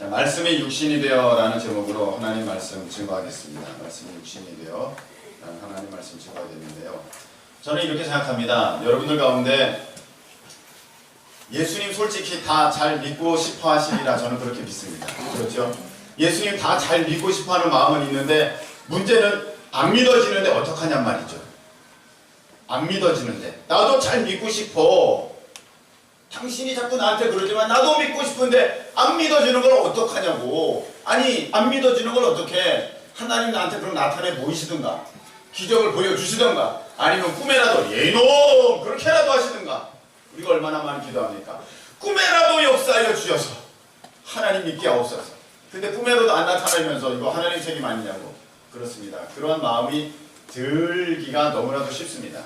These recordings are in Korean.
자, 말씀이 육신이 되어라는 제목으로 하나님 말씀 증거하겠습니다. 말씀이 육신이 되어 라는 하나님 말씀 증거하겠는데요. 저는 이렇게 생각합니다. 여러분들 가운데 예수님 솔직히 다 잘 믿고 싶어 하시리라 저는 그렇게 믿습니다. 그렇죠? 예수님 다 잘 믿고 싶어 하는 마음은 있는데 문제는 안 믿어지는데 어떡하냔 말이죠. 안 믿어지는데 나도 잘 믿고 싶어. 당신이 자꾸 나한테 그러지만 나도 믿고 싶은데 안 믿어지는 걸 어떡하냐고. 아니 안 믿어지는 걸 어떻게 하나님 나한테 그럼 나타내 보이시든가 기적을 보여주시든가 아니면 꿈에라도 예이놈 그렇게라도 하시든가. 우리가 얼마나 많이 기도합니까? 꿈에라도 역사하여 주셔서 하나님 믿게 하옵소서. 근데 꿈에라도 안 나타나면서 이거 하나님 책임 아니냐고. 그렇습니다. 그런 마음이 들기가 너무나도 쉽습니다.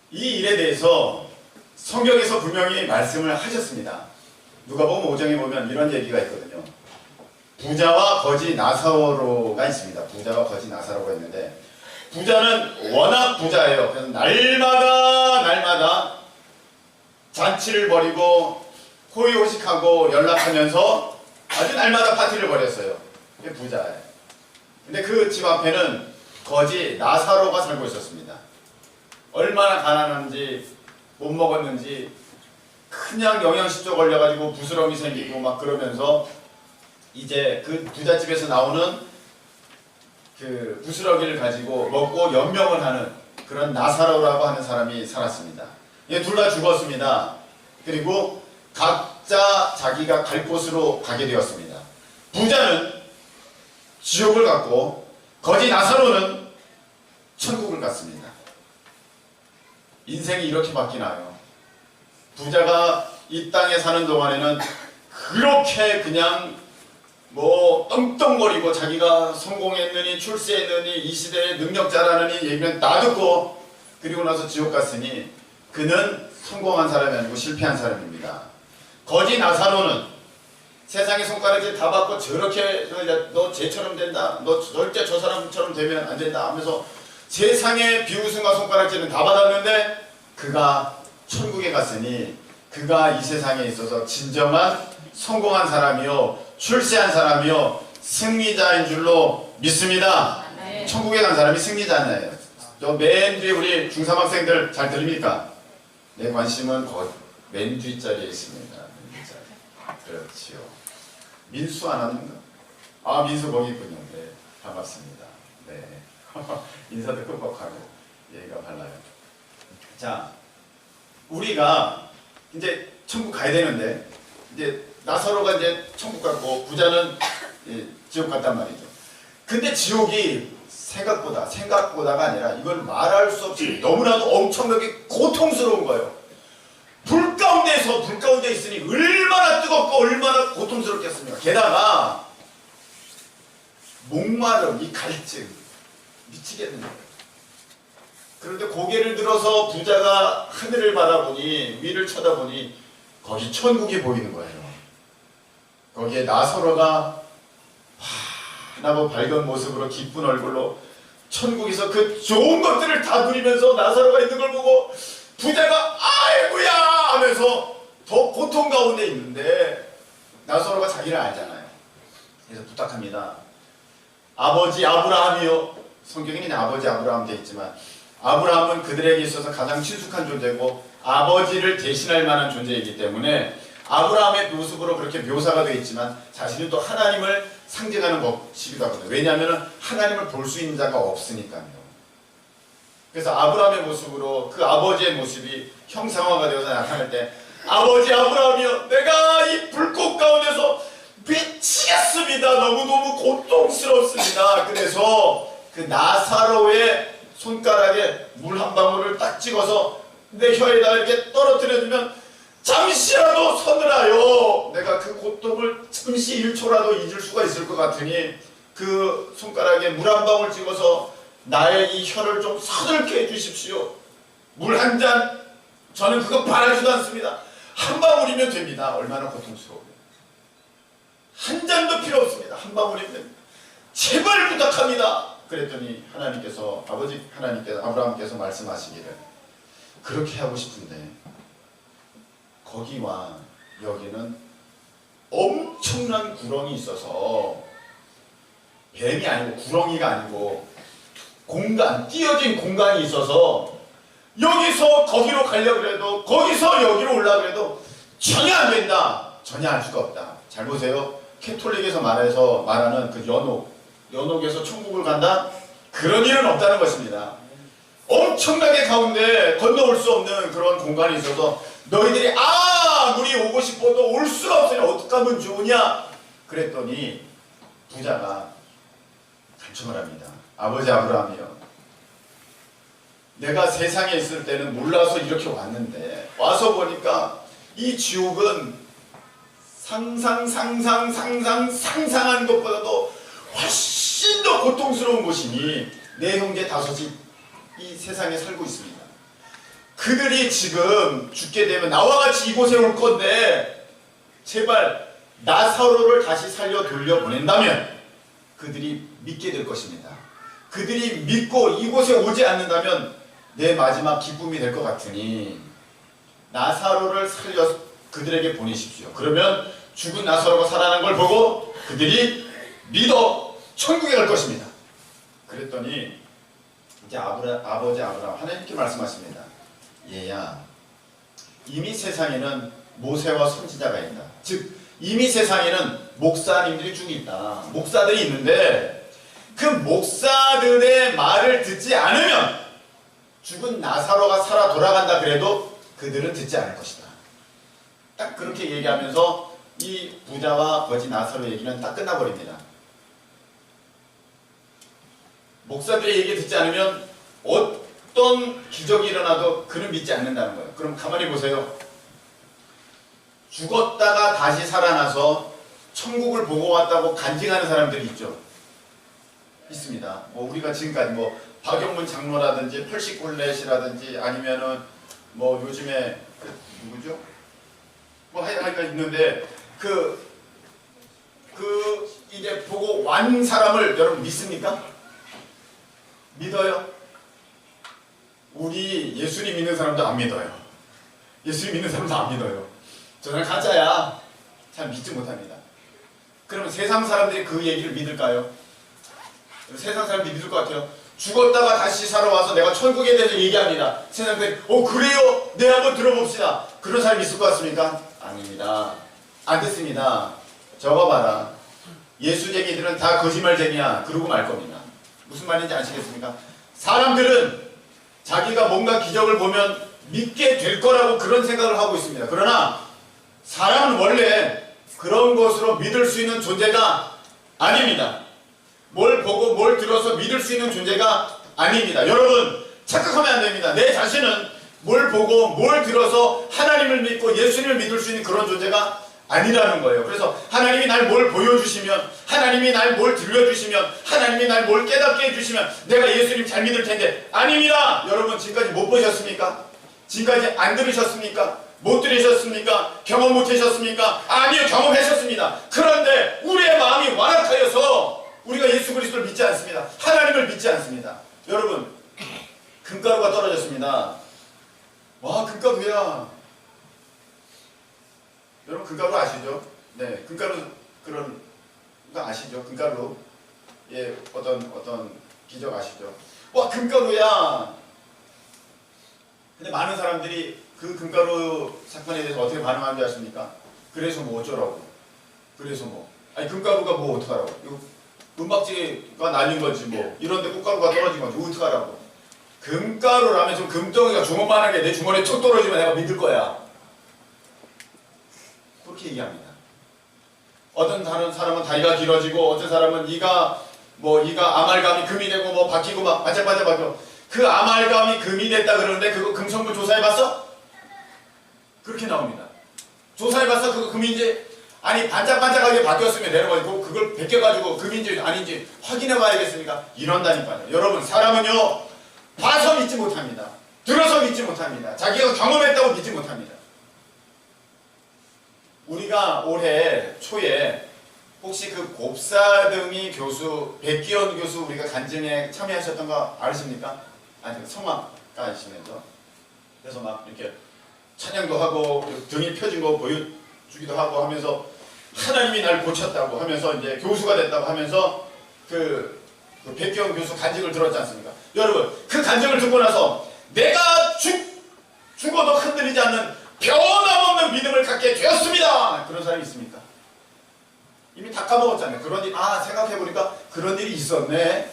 이 일에 대해서 성경에서 분명히 말씀을 하셨습니다. 누가복음 5장에 보면 이런 얘기가 있거든요. 부자와 거지 나사로가 있습니다. 부자와 거지 나사로가 있는데 부자는 워낙 부자예요. 그래서 날마다 잔치를 벌이고 호의호식하고 연락하면서 아주 날마다 파티를 벌였어요. 그게 부자예요. 근데 그 집 앞에는 거지 나사로가 살고 있었습니다. 얼마나 가난한지 못 먹었는지 그냥 영양실조 걸려가지고 부스럼이 생기고 막 그러면서 이제 그 부잣집에서 나오는 그 부스러기를 가지고 먹고 연명을 하는 그런 나사로라고 하는 사람이 살았습니다. 얘 둘 다 죽었습니다. 그리고 각자 자기가 갈 곳으로 가게 되었습니다. 부자는 지옥을 갔고 거지 나사로는 천국을 갔습니다. 인생이 이렇게 바뀌나요? 부자가 이 땅에 사는 동안에는 그렇게 그냥 뭐 떵떵거리고 자기가 성공했느니 출세했느니 이 시대의 능력자라느니 얘기는 다 듣고 그리고 나서 지옥 갔으니 그는 성공한 사람이 아니고 실패한 사람입니다. 거지 나사로는 세상의 손가락질 다 받고 저렇게 너 쟤처럼 된다 너 절대 저 사람처럼 되면 안 된다 하면서 세상의 비웃음과 손가락질은 다 받았는데 그가 천국에 갔으니 그가 이 세상에 있어서 진정한 성공한 사람이요 출세한 사람이요 승리자인 줄로 믿습니다. 네. 천국에 간 사람이 승리자네요. 저 맨 뒤에 우리 중3 학생들 잘 들립니까? 내 관심은 맨 뒷자리에 있습니다. 맨 뒷자리. 그렇지요. 민수 안 왔는가? 아 민수 거기 있군요. 네 반갑습니다. 네. 인사도 끔뻑하고 예의가 발라요. 자, 우리가 이제 천국 가야 되는데 이제 나사로가 이제 천국 갔고 부자는 지옥 갔단 말이죠. 근데 지옥이 생각보다가 아니라 이걸 말할 수 없이 너무나도 엄청나게 고통스러운 거예요. 불 가운데 있으니 얼마나 뜨겁고 얼마나 고통스럽겠습니까? 게다가 목마름, 이 갈증 미치겠는 거예요. 그런데 고개를 들어서 부자가 하늘을 바라보니 위를 쳐다보니 거기 천국이 보이는 거예요. 거기에 나사로가 환하고 밝은 모습으로 기쁜 얼굴로 천국에서 그 좋은 것들을 다 누리면서 나사로가 있는 걸 보고 부자가 아이고야 하면서 더 고통 가운데 있는데 나사로가 자기를 알잖아요. 그래서 부탁합니다. 아버지 아브라함이요. 성경에는 아버지 아브라함 되어 있지만 아브라함은 그들에게 있어서 가장 친숙한 존재고 아버지를 대신할 만한 존재이기 때문에 아브라함의 모습으로 그렇게 묘사가 되어 있지만 자신은 또 하나님을 상징하는 것이기도 하거든요. 왜냐하면 하나님을 볼 수 있는 자가 없으니까요. 그래서 아브라함의 모습으로 그 아버지의 모습이 형상화가 되어서 나타날 때 아버지 아브라함이여 내가 이 불꽃 가운데서 미치겠습니다. 너무너무 고통스럽습니다. 그래서 그 나사로의 손가락에 물 한 방울을 딱 찍어서 내 혀에다 이렇게 떨어뜨려주면 잠시라도 서늘하여 내가 그 고통을 잠시 1초라도 잊을 수가 있을 것 같으니 그 손가락에 물 한 방울 찍어서 나의 이 혀를 좀 서늘게 해주십시오. 물 한 잔 저는 그거 바라지도 않습니다. 한 방울이면 됩니다. 얼마나 고통스러워요. 한 잔도 필요 없습니다. 한 방울이면 제발 부탁합니다. 그랬더니 하나님께서 아브라함께서 말씀하시기를 그렇게 하고 싶은데 거기와 여기는 엄청난 구렁이 있어서, 뱀이 아니고 구렁이가 아니고 공간, 띄어진 공간이 있어서 여기서 거기로 가려고 해도 거기서 여기로 올라가려 해도 전혀 안 된다. 전혀 할 수가 없다. 잘 보세요. 캐톨릭에서 말하는 그 연옥에서 천국을 간다? 그런 일은 없다는 것입니다. 엄청나게 가운데 건너올 수 없는 그런 공간이 있어서 너희들이 아무리 오고 싶어도 올 수가 없으니 어떻게 하면 좋으냐? 그랬더니 부자가 간청을 합니다. 아버지 아브라함이요, 내가 세상에 있을 때는 몰라서 이렇게 왔는데 와서 보니까 이 지옥은 상상한 것보다도 훨씬 더 고통스러운 곳이니 내 형제 다섯이 이 세상에 살고 있습니다. 그들이 지금 죽게 되면 나와 같이 이곳에 올 건데 제발 나사로를 다시 살려 돌려보낸다면 그들이 믿게 될 것입니다. 그들이 믿고 이곳에 오지 않는다면 내 마지막 기쁨이 될 것 같으니 나사로를 살려 그들에게 보내십시오. 그러면 죽은 나사로가 살아난 걸 보고 그들이 믿어 천국에 갈 것입니다. 그랬더니 이제 아버지 아브라함 하나님께 말씀하십니다. 얘야, 이미 세상에는 모세와 선지자가 있다. 즉 이미 세상에는 목사님들이 쭉 있다. 목사들이 있는데 그 목사들의 말을 듣지 않으면 죽은 나사로가 살아 돌아간다 그래도 그들은 듣지 않을 것이다. 딱 그렇게 얘기하면서 이 부자와 거지 나사로 얘기는 딱 끝나버립니다. 목사들의 얘기 듣지 않으면 어떤 기적이 일어나도 그는 믿지 않는다는 거예요. 그럼 가만히 보세요. 죽었다가 다시 살아나서 천국을 보고 왔다고 간증하는 사람들이 있죠. 있습니다. 뭐 우리가 지금까지 뭐 박영문 장로라든지 펄시콜렛이라든지 아니면은 뭐 요즘에 그 누구죠? 뭐 하여간 있는데 그 이제 보고 완 사람을 여러분 믿습니까? 믿어요? 우리 예수님 믿는 사람도 안 믿어요. 예수님 믿는 사람도 안 믿어요. 저 사람 가짜야. 잘 믿지 못합니다. 그러면 세상 사람들이 그 얘기를 믿을까요? 세상 사람들이 믿을 것 같아요. 죽었다가 다시 살아와서 내가 천국에 대해서 얘기합니다. 세상들이 그래요? 네, 한번 들어봅시다. 그런 사람이 있을 것 같습니까? 아닙니다. 안 듣습니다. 적어봐라. 예수쟁이들은 다 거짓말쟁이야. 그러고 말 겁니다. 무슨 말인지 아시겠습니까? 사람들은 자기가 뭔가 기적을 보면 믿게 될 거라고 그런 생각을 하고 있습니다. 그러나 사람은 원래 그런 것으로 믿을 수 있는 존재가 아닙니다. 뭘 보고 뭘 들어서 믿을 수 있는 존재가 아닙니다. 여러분 착각하면 안 됩니다. 내 자신은 뭘 보고 뭘 들어서 하나님을 믿고 예수님을 믿을 수 있는 그런 존재가 아니라는 거예요. 그래서 하나님이 날 뭘 보여주시면, 하나님이 날 뭘 들려주시면, 하나님이 날 뭘 깨닫게 해주시면 내가 예수님 잘 믿을 텐데 아닙니다. 여러분 지금까지 못 보셨습니까? 지금까지 안 들으셨습니까? 못 들으셨습니까? 경험 못 하셨습니까? 아니요, 경험하셨습니다. 그런데 우리의 마음이 완악하여서 우리가 예수 그리스도를 믿지 않습니다. 하나님을 믿지 않습니다. 여러분 금가루가 떨어졌습니다. 와, 금가루야. 여러분 금가루 아시죠? 네, 금가루 그런 거 아시죠? 금가루 어떤 기적 아시죠? 와, 금가루야. 근데 많은 사람들이 그 금가루 사건에 대해서 어떻게 반응하는지 아십니까? 그래서 뭐 어쩌라고? 그래서 뭐 아니 금가루가 뭐 어떡하라고? 이거 은박지가 날린 거지 뭐 이런데 꽃가루가 떨어진 거지 어떡하라고? 금가루라면 좀 금덩이가 주먹만하게 내 주머니에 툭 떨어지면 내가 믿을 거야. 그렇게 얘기합니다. 어떤 다른 사람은 다리가 길어지고 어떤 사람은 이가 아말감이 금이 되고 뭐 바뀌고 막 반짝반짝 바뀌고 그 아말감이 금이 됐다 그러는데 그거 금성분 조사해봤어? 그렇게 나옵니다. 조사해봤어? 그거 금인지? 아니 반짝반짝하게 바뀌었으면 되는 거지 그걸 벗겨가지고 금인지 아닌지 확인해봐야겠습니까? 이런다니까요. 여러분 사람은요 봐서 믿지 못합니다. 들어서 믿지 못합니다. 자기가 경험했다고 믿지 못합니다. 우리가 올해 초에 혹시 그 곱사등이 교수 백기현 교수 우리가 간증에 참여하셨던 거 아십니까? 아니 성악가시면서 그래서 막 이렇게 찬양도 하고 등이 펴진 거 보여주기도 하고 하면서 하나님이 날 고쳤다고 하면서 이제 교수가 됐다고 하면서 그 백기영 교수 간증을 들었지 않습니까? 여러분 그 간증을 듣고 나서 내가 죽어도 흔들리지 않는 변함없는 믿음을 갖게 되었습니다. 그런 사람이 있습니까? 이미 다 까먹었잖아요. 그런 일, 생각해보니까 그런 일이 있었네.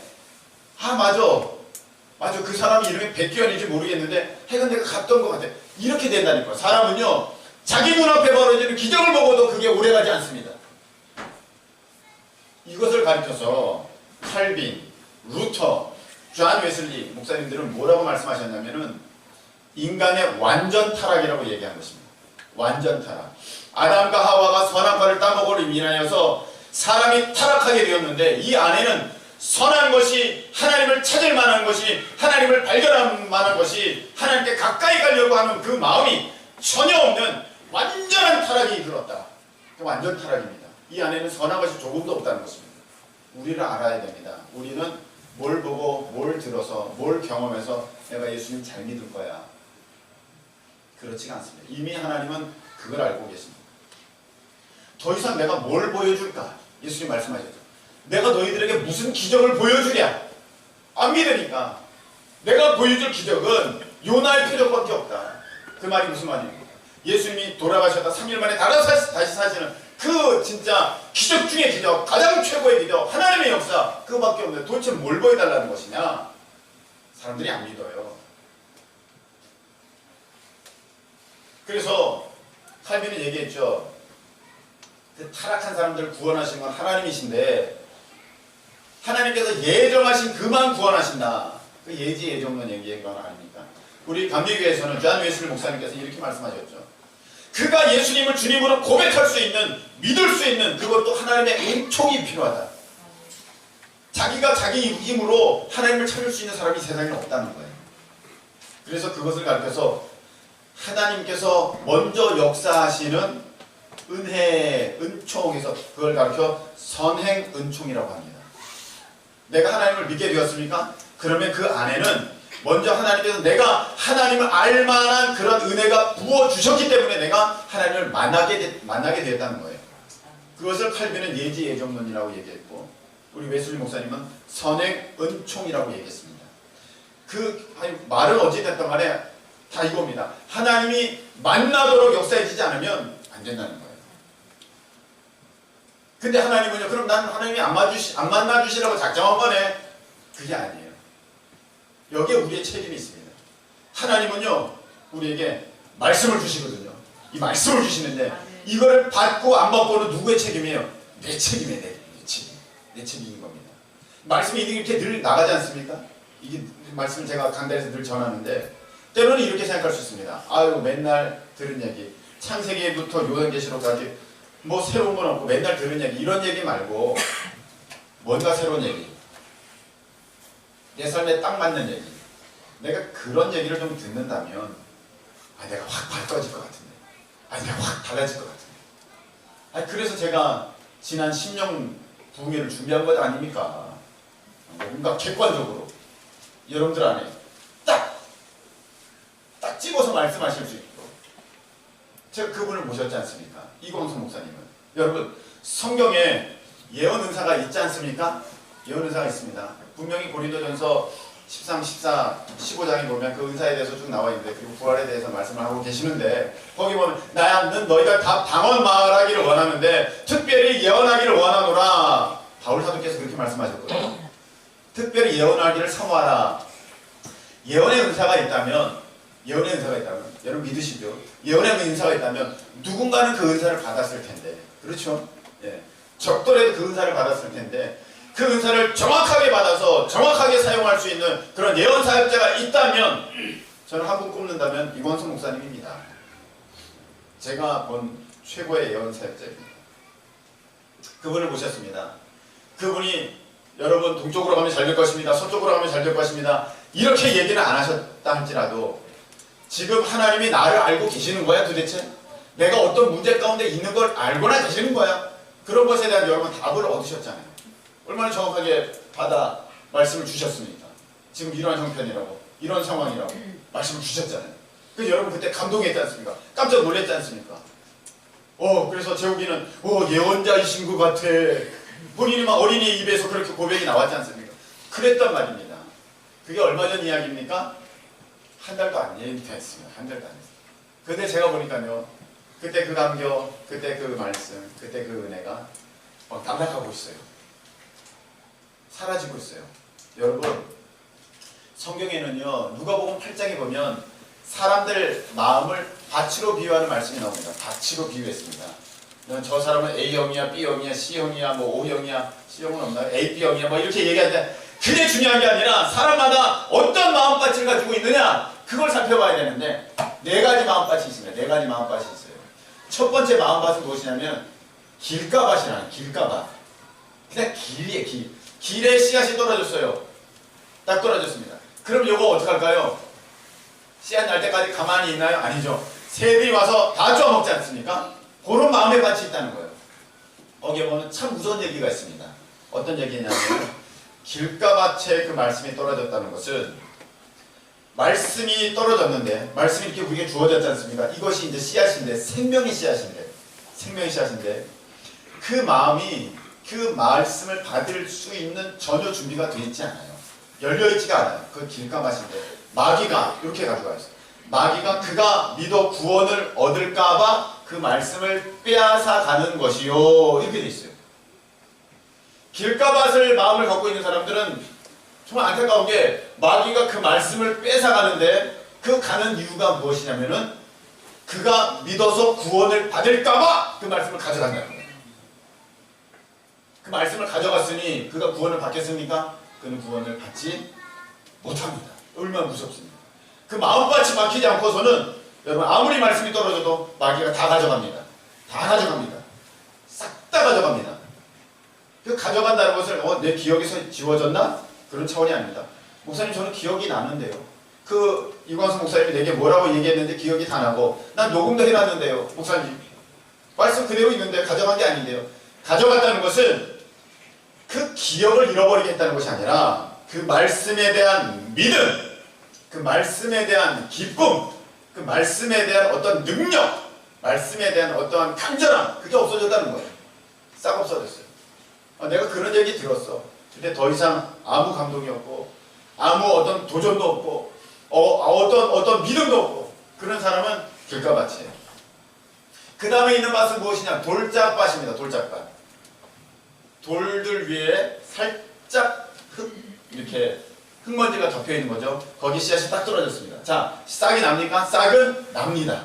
맞아. 그 사람이 이름이 백기현인지 모르겠는데 하여간 내가 갔던 것 같아. 이렇게 된다니까. 사람은요 자기 눈앞에 벌어지는 기적을 보고도 그게 오래가지 않습니다. 이것을 가르쳐서 칼빈, 루터, 존 웨슬리 목사님들은 뭐라고 말씀하셨냐면은 인간의 완전 타락이라고 얘기한 것입니다. 완전 타락. 아담과 하와가 선한 과를 따먹으로 인하여서 사람이 타락하게 되었는데 이 안에는 선한 것이 하나님을 찾을 만한 것이 하나님을 발견할 만한 것이 하나님께 가까이 가려고 하는 그 마음이 전혀 없는 완전한 타락이 이르렀다. 완전 타락입니다. 이 안에는 선한 것이 조금도 없다는 것입니다. 우리를 알아야 됩니다. 우리는 뭘 보고 뭘 들어서 뭘 경험해서 내가 예수님 잘 믿을 거야. 그렇지가 않습니다. 이미 하나님은 그걸 알고 계십니다. 더 이상 내가 뭘 보여줄까? 예수님 말씀하셨죠. 내가 너희들에게 무슨 기적을 보여주랴? 안 믿으니까. 내가 보여줄 기적은 요나의 표적밖에 없다. 그 말이 무슨 말입니까? 예수님이 돌아가셨다 3일 만에 다시 사시는 그 진짜 기적 중의 기적, 가장 최고의 기적, 하나님의 역사, 그거밖에 없는데 도대체 뭘 보여달라는 것이냐? 사람들이 안 믿어요. 그래서 칼빈은 얘기했죠. 그 타락한 사람들을 구원하신 건 하나님이신데 하나님께서 예정하신 그만 구원하신다. 그 예지 예정론 얘기한 건 아닙니까? 우리 감리교회에서는 존 웨슬리 목사님께서 이렇게 말씀하셨죠. 그가 예수님을 주님으로 고백할 수 있는, 믿을 수 있는 그것도 하나님의 은총이 필요하다. 자기가 자기 힘으로 하나님을 찾을 수 있는 사람이 세상에 없다는 거예요. 그래서 그것을 가르쳐서 하나님께서 먼저 역사하시는 은혜, 은총에서 그걸 가르쳐 선행 은총이라고 합니다. 내가 하나님을 믿게 되었습니까? 그러면 그 안에는 먼저 하나님께서 내가 하나님을 알만한 그런 은혜가 부어주셨기 때문에 내가 하나님을 만나게 되었다는 거예요. 그것을 칼빈은 예지 예정론이라고 얘기했고 우리 웨슬리 목사님은 선행 은총이라고 얘기했습니다. 말은 어찌됐든 간에 다 이겁니다. 하나님이 만나도록 역사해지지 않으면 안 된다는 거예요. 근데 하나님은요, 그럼 난 하나님이 안 만나주시라고 작정한 거네. 그게 아니에요. 여기에 우리의 책임이 있습니다. 하나님은요, 우리에게 말씀을 주시거든요. 이 말씀을 주시는데, 이거를 받고 안 받고는 누구의 책임이에요? 내 책임이에요, 내 책임인 겁니다. 말씀이 이렇게 늘 나가지 않습니까? 이게 말씀을 제가 강단에서 늘 전하는데, 때로는 이렇게 생각할 수 있습니다. 아유, 맨날 들은 얘기, 창세기부터 요한계시록까지 뭐 새로운 건 없고 맨날 들은 얘기, 이런 얘기 말고 뭔가 새로운 얘기, 내 삶에 딱 맞는 얘기, 내가 그런 얘기를 좀 듣는다면 내가 확 바꿔질 것 같은데, 내가 확 달라질 것 같은데. 그래서 제가 지난 10년 부흥회를 준비한 것 아닙니까? 뭔가 객관적으로 여러분들 안에 딱 찍어서 말씀하실 수 있도록 제가 그분을 모셨지 않습니까? 이광수 목사님은. 여러분, 성경에 예언 은사가 있지 않습니까? 예언 은사가 있습니다. 분명히 고린도전서 13, 14, 15장에 보면 그 은사에 대해서 쭉 나와 있는데, 그리고 부활에 대해서 말씀을 하고 계시는데, 거기 보면 나는 너희가 다 방언 말하기를 원하는데 특별히 예언하기를 원하노라. 바울 사도께서 그렇게 말씀하셨거든요. 특별히 예언하기를 사모하라. 예언의 은사가 있다면 여러분 믿으시죠? 예언의 은사가 있다면 누군가는 그 은사를 받았을 텐데, 그렇죠? 예. 적더라도 그 은사를 받았을 텐데, 그 은사를 정확하게 받아서 정확하게 사용할 수 있는 그런 예언 사역자가 있다면, 저는 한 분 꼽는다면 이광수 목사님입니다. 제가 본 최고의 예언 사역자입니다. 그분을 모셨습니다. 그분이 여러분 동쪽으로 가면 잘 될 것입니다. 서쪽으로 가면 잘 될 것입니다. 이렇게 얘기는 안 하셨다 할지라도 지금 하나님이 나를 알고 계시는 거야 도대체? 내가 어떤 문제 가운데 있는 걸 알고나 계시는 거야? 그런 것에 대한 여러분 답을 얻으셨잖아요. 얼마나 정확하게 받아 말씀을 주셨습니까? 지금 이런 형편이라고, 이런 상황이라고 말씀을 주셨잖아요. 그래서 여러분 그때 감동했지 않습니까? 깜짝 놀랐지 않습니까? 그래서 재욱이는 예언자이신 것 같아. 본인이 막 어린이 입에서 그렇게 고백이 나왔지 않습니까? 그랬단 말입니다. 그게 얼마 전 이야기입니까? 한 달도 안 됐습니다. 한 달도 안 됐어요. 근데 제가 보니까요, 그때 그 감격, 그때 그 말씀, 그때 그 은혜가 담락하고 있어요. 사라지고 있어요. 여러분, 성경에는요, 누가복음 8장에 보면 사람들 마음을 밭으로 비유하는 말씀이 나옵니다. 밭으로 비유했습니다. 저 사람은 A형이야, B형이야, C형이야, 뭐 O형이야, C형은 없나요? A, B형이야, 뭐 이렇게 얘기하는데 그게 중요한 게 아니라 사람마다 어떤 마음밭을 가지고 있느냐, 그걸 살펴봐야 되는데 네 가지 마음밭이 있습니다. 네 가지 마음밭이 있어요. 첫 번째 마음밭은 무엇이냐면 길가밭이라는, 길가밭. 그냥 길이에요. 길에 씨앗이 떨어졌어요. 딱 떨어졌습니다. 그럼 이거 어떡할까요? 씨앗 날 때까지 가만히 있나요? 아니죠. 새들이 와서 다 쪼아먹지 않습니까? 그런 마음의 밭이 있다는 거예요. 거기에 보면 참 무서운 얘기가 있습니다. 어떤 얘기냐면 길가밭에 그 말씀이 떨어졌다는 것은, 말씀이 떨어졌는데 말씀이 이렇게 우리에게 주어졌지 않습니까? 이것이 이제 씨앗인데, 생명의 씨앗인데 그 마음이 그 말씀을 받을 수 있는 전혀 준비가 되어 있지 않아요. 열려있지가 않아요. 그 길가밭인데 마귀가 이렇게 가져가 있어요. 마귀가 그가 믿어 구원을 얻을까봐 그 말씀을 빼앗아 가는 것이요, 이렇게 돼 있어요. 길가밭을 마음을 갖고 있는 사람들은 정말 안타까운 게, 마귀가 그 말씀을 뺏어가는데 그 가는 이유가 무엇이냐면은 그가 믿어서 구원을 받을까봐 그 말씀을 가져간다는 거예요. 그 말씀을 가져갔으니 그가 구원을 받겠습니까? 그는 구원을 받지 못합니다. 얼마나 무섭습니까? 그 마음밭이 막히지 않고서는 여러분, 아무리 말씀이 떨어져도 마귀가 다 가져갑니다. 다 가져갑니다. 싹 다 가져갑니다. 그 가져간다는 것을 내 기억에서 지워졌나? 그런 차원이 아닙니다. 목사님, 저는 기억이 나는데요. 그 이광수 목사님이 내게 뭐라고 얘기했는데 기억이 다 나고, 난 녹음도 해놨는데요. 목사님, 말씀 그대로 있는데 가져간 게 아닌데요. 가져갔다는 것은 그 기억을 잃어버리게 했다는 것이 아니라 그 말씀에 대한 믿음, 그 말씀에 대한 기쁨, 그 말씀에 대한 어떤 능력, 말씀에 대한 어떠한 간절함, 그게 없어졌다는 거예요. 싹 없어졌어요. 내가 그런 얘기 들었어. 근데 더 이상 아무 감동이 없고, 아무 어떤 도전도 없고, 어떤 믿음도 없고, 그런 사람은 길가밭이에요. 그 다음에 있는 밭은 무엇이냐? 돌짝밭입니다. 돌짝밭. 돌들 위에 살짝 이렇게 흙먼지가 덮여 있는 거죠. 거기 씨앗이 딱 떨어졌습니다. 자, 싹이 납니까? 싹은 납니다.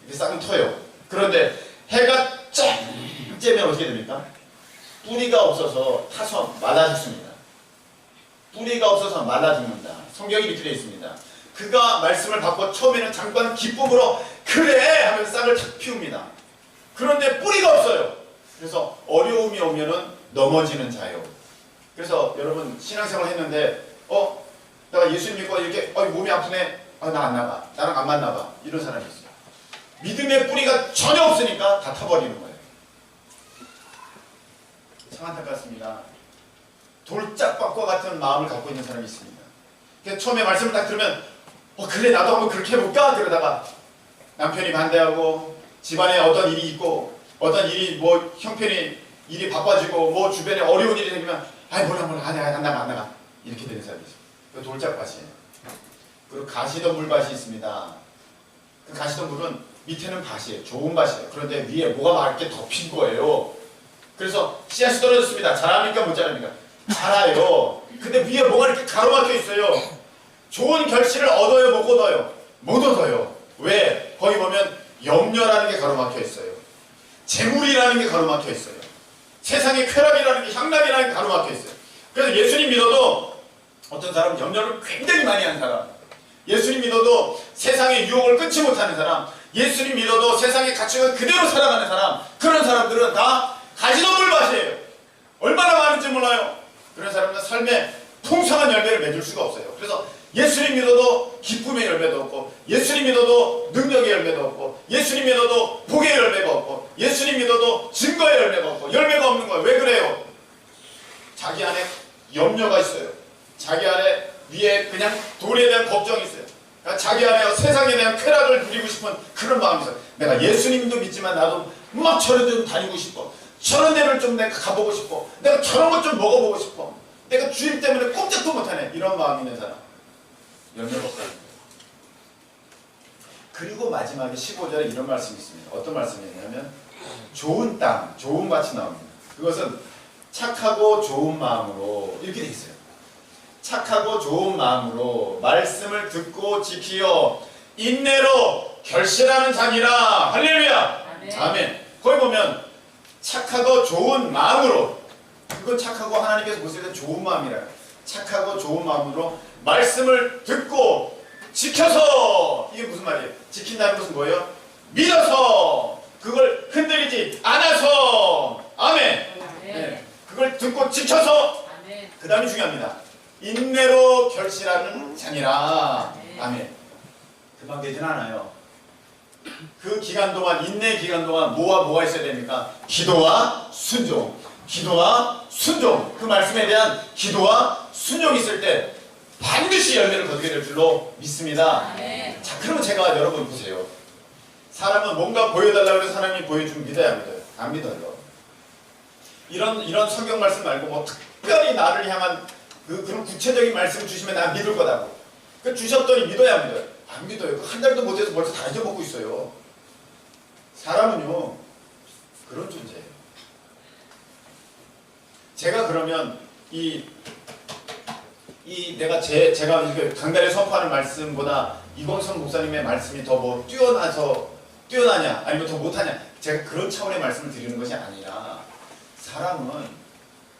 이렇게 싹은 터요. 그런데 해가 쫙 쬐면 어떻게 됩니까? 뿌리가 없어서 타서 말라 죽습니다. 뿌리가 없어서 말라 죽는다. 성경이 이렇게 되어 있습니다. 그가 말씀을 받고 처음에는 잠깐 기쁨으로 그래 하면서 싹을 탁 피웁니다. 그런데 뿌리가 없어요. 그래서 어려움이 오면은 넘어지는 자요. 그래서 여러분, 신앙생활 했는데 내가 예수 믿고 이렇게 몸이 아프네. 나 안 나가. 나랑 안 맞나 봐. 이런 사람이 있어요. 믿음의 뿌리가 전혀 없으니까 다 타버리는 거예요. 참 안타깝습니다. 돌짝밭과 같은 마음을 갖고 있는 사람이 있습니다. 그래서 처음에 말씀을 딱 들으면 그래, 나도 한번 그렇게 해볼까? 그러다가 남편이 반대하고, 집안에 어떤 일이 있고, 어떤 일이 뭐 형편이 일이 바빠지고, 뭐 주변에 어려운 일이 생기면 몰라 안 나가 이렇게 되는 사람이 있습니다. 그 돌짝밭이에요. 그리고 가시덤불 밭이 있습니다. 그 가시덤불은 밑에는 밭이에요. 좋은 밭이에요. 그런데 위에 뭐가 맑게 덮인 거예요. 그래서 씨앗이 떨어졌습니다. 자랍니까 못 자랍니까? 자라요. 근데 위에 뭐가 이렇게 가로막혀 있어요. 좋은 결실을 얻어요, 못 얻어요? 못 얻어요. 왜? 거기 보면 염려라는 게 가로막혀 있어요. 재물이라는 게 가로막혀 있어요. 세상의 쾌락이라는 게, 향락이라는 게 가로막혀 있어요. 그래서 예수님 믿어도 어떤 사람은 염려를 굉장히 많이 하는 사람, 예수님 믿어도 세상의 유혹을 끊지 못하는 사람, 예수님 믿어도 세상의 가치관 그대로 살아가는 사람, 그런 사람들은 다 가시덤불 밭이에요. 얼마나 많은지 몰라요. 그런 사람은 삶에 풍성한 열매를 맺을 수가 없어요. 그래서 예수님 믿어도 기쁨의 열매도 없고, 예수님 믿어도 능력의 열매도 없고, 예수님 믿어도 복의 열매가 없고, 예수님 믿어도 증거의 열매가 없고, 열매가 없는 거예요. 왜 그래요? 자기 안에 염려가 있어요. 자기 안에 위에 그냥 돈에 대한 걱정이 있어요. 그러니까 자기 안에 세상에 대한 쾌락을 누리고 싶은 그런 마음이 있어요. 내가 예수님도 믿지만 나도 막 저런 데 좀 다니고 싶어. 저런 데를 좀 내가 가보고 싶어. 내가 저런 것 좀 먹어보고 싶어. 내가 주님 때문에 꼼짝도 못하네. 이런 마음이 있는 사람 열매가 없다는 거예요. 그리고 마지막에 15절에 이런 말씀이 있습니다. 어떤 말씀이냐면 좋은 땅, 좋은 밭이 나옵니다. 그것은 착하고 좋은 마음으로 이렇게 돼 있어요. 착하고 좋은 마음으로 말씀을 듣고 지키어 인내로 결실하는 자니라. 할렐루야. 아멘. 아멘. 거기 보면 착하고 좋은 마음으로, 그건 착하고 하나님께서 보실 때 좋은 마음이라요. 착하고 좋은 마음으로 말씀을 듣고 지켜서, 이게 무슨 말이에요? 지킨다는 것은 뭐예요? 믿어서, 그걸 흔들리지 않아서. 아멘. 네. 그걸 듣고 지켜서, 그 다음이 중요합니다. 인내로 결실하는 자니라. 아멘. 금방 되진 않아요. 그 기간 동안, 인내 기간 동안 뭐가 있어야 됩니까? 기도와 순종. 기도와 순종. 그 말씀에 대한 기도와 순종이 있을 때 반드시 열매를 거두게 될 줄로 믿습니다. 자, 그러면 제가 여러분 보세요. 사람은 뭔가 보여달라고 해서 하나님이 보여주면 믿어야 믿어요? 안 믿어요. 이런 성경 말씀 말고 뭐 특별히 나를 향한 그런 구체적인 말씀 주시면 난 믿을 거다고. 그 주셨더니 믿어야 안 믿어요? 안 믿어요. 한 달도 못해서 벌써 다 잊어먹고 있어요. 사람은요, 그런 존재예요. 제가 그러면 내가 제가 강단에 선포하는 말씀보다 이광선 목사님의 말씀이 더 뭐 뛰어나냐 아니면 더 못하냐, 제가 그런 차원의 말씀을 드리는 것이 아니라, 사람은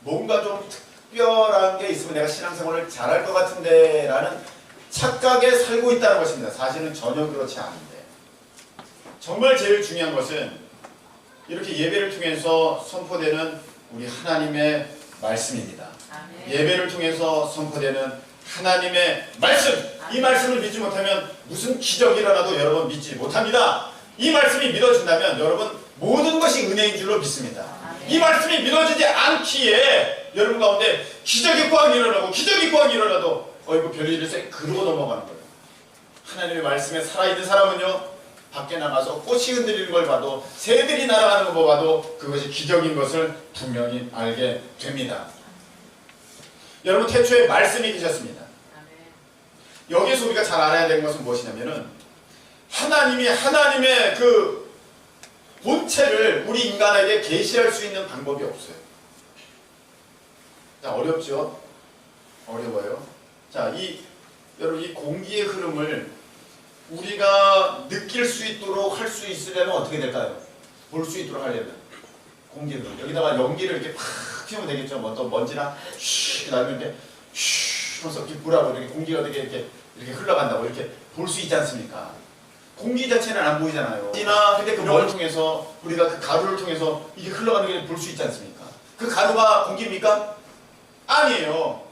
뭔가 좀 특별한 게 있으면 내가 신앙생활을 잘할 것 같은데 라는 착각에 살고 있다는 것입니다. 사실은 전혀 그렇지 않은데, 정말 제일 중요한 것은 이렇게 예배를 통해서 선포되는 우리 하나님의 말씀입니다. 예배를 통해서 선포되는 하나님의 말씀, 이 말씀을 믿지 못하면 무슨 기적이 일어나도 여러분 믿지 못합니다. 이 말씀이 믿어진다면 여러분 모든 것이 은혜인 줄로 믿습니다. 이 말씀이 믿어지지 않기에 여러분 가운데 기적이 꽉 일어나도 어이구 별일이 있어 그러고 넘어가는 거예요. 하나님의 말씀에 살아있는 사람은요, 밖에 나가서 꽃이 흔들리는 걸 봐도, 새들이 날아가는 거 봐도 그것이 기적인 것을 분명히 알게 됩니다. 여러분, 태초에 말씀이 계셨습니다. 여기서 우리가 잘 알아야 되는 것은 무엇이냐면은, 하나님의 그 본체를 우리 인간에게 계시할 수 있는 방법이 없어요. 자, 어렵죠? 어려워요. 자, 여러분, 이 공기의 흐름을 우리가 느낄 수 있도록 할 수 있으려면 어떻게 될까요? 볼 수 있도록 하려면 공기의 흐름, 여기다가 연기를 이렇게 팍 피우면 되겠죠. 뭐 또 먼지나 쉬 나면 이렇게 쉬 하면서 이렇게 불하고 이렇게 공기가 이렇게 흘러간다고 이렇게 볼 수 있지 않습니까? 공기 자체는 안 보이잖아요. 근데 그 뭘 통해서, 우리가 그 가루를 통해서 이게 흘러가는 게 볼 수 있지 않습니까? 그 가루가 공기입니까? 아니에요.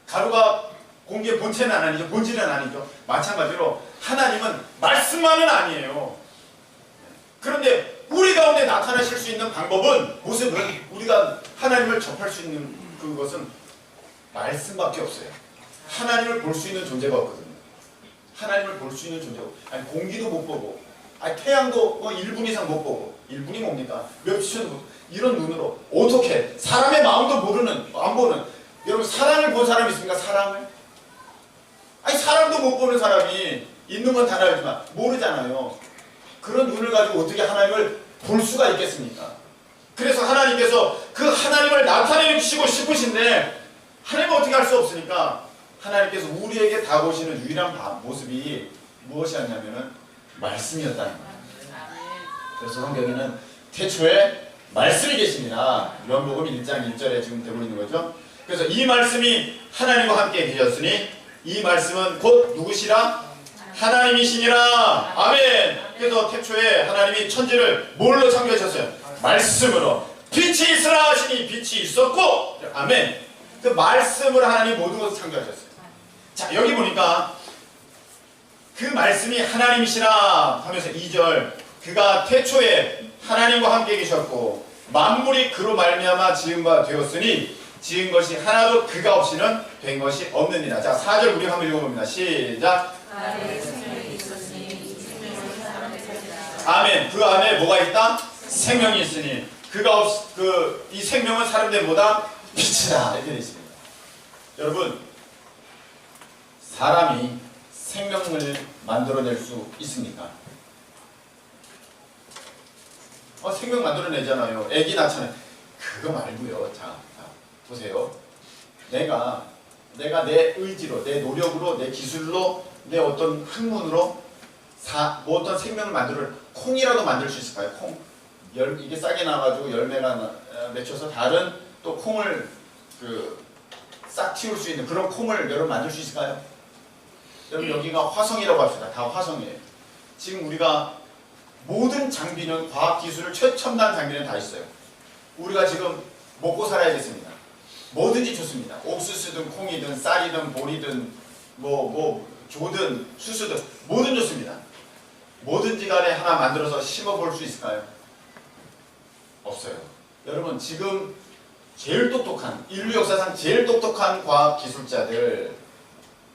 가루가 공기의 본체는 아니죠. 본질은 아니죠. 마찬가지로 하나님은 말씀만은 아니에요. 그런데 우리 가운데 나타나실 수 있는 방법은, 모습은, 우리가 하나님을 접할 수 있는 그것은 말씀밖에 없어요. 하나님을 볼 수 있는 존재가 없거든요. 하나님을 볼 수 있는 존재가, 아니 공기도 못 보고, 아니 태양도 뭐 1분 이상 못 보고, 1분이 뭡니까? 몇 초도 못, 이런 눈으로 어떻게 사람의 마음도 안 보는, 여러분 사랑을 본 사람이 있습니까? 사랑을? 아니 사람도 못 보는 사람이, 있는 건 다 알지만 모르잖아요. 그런 눈을 가지고 어떻게 하나님을 볼 수가 있겠습니까? 그래서 하나님께서 그 하나님을 나타내시고 싶으신데 하나님은 어떻게 할 수 없으니까 하나님께서 우리에게 다가오시는 유일한 모습이 무엇이었냐면은 말씀이었다는 거예요. 그래서 성경에는 태초에 말씀이 계십니다. 요한복음 1장 1절에 지금 되고 있는 거죠. 그래서 이 말씀이 하나님과 함께 계셨으니 이 말씀은 곧 누구시라? 하나님이시니라. 아멘. 그래서 태초에 하나님이 천지를 뭘로 창조하셨어요? 말씀으로. 빛이 있으라 하시니 빛이 있었고, 아멘. 그 말씀으로 하나님 모든 것을 창조하셨어요. 자, 여기 보니까 그 말씀이 하나님이시라 하면서 2절, 그가 태초에 하나님과 함께 계셨고 만물이 그로 말미암아 지은 바 되었으니 지은 것이 하나도 그가 없이는 된 것이 없느니라. 자, 4절 우리 한번 읽어봅니다. 시작. 아멘. 그 안에 뭐가 있다? 생명이 있으니 이 생명은 사람들이 뭐다? 빛이다. 이렇게 되어 있습니다. 여러분, 사람이 생명을 만들어낼 수 있습니까? 생명 만들어내잖아요. 애기 낳잖아요. 그거 말고요. 자, 보세요. 내가 내 의지로, 내 노력으로, 내 기술로, 내 어떤 학문으로 뭐 어떤 생명을 콩이라도 만들 수 있을까요? 콩. 이게 싹이 나가지고 열매가 맺혀서 다른 또 콩을 싹 틔울 수 있는 그런 콩을 여러분 만들 수 있을까요? 여러분 여기가 화성이라고 합시다. 다 화성이에요. 지금 우리가 모든 장비는 과학기술을 최첨단 장비는 다 있어요. 우리가 지금 먹고 살아야겠습니다. 뭐든지 좋습니다. 옥수수든 콩이든 쌀이든 보리든 조든 수수든 뭐든 좋습니다. 뭐든지 간에 하나 만들어서 심어볼 수 있을까요? 없어요. 여러분 지금 제일 똑똑한 인류 역사상 제일 똑똑한 과학기술자들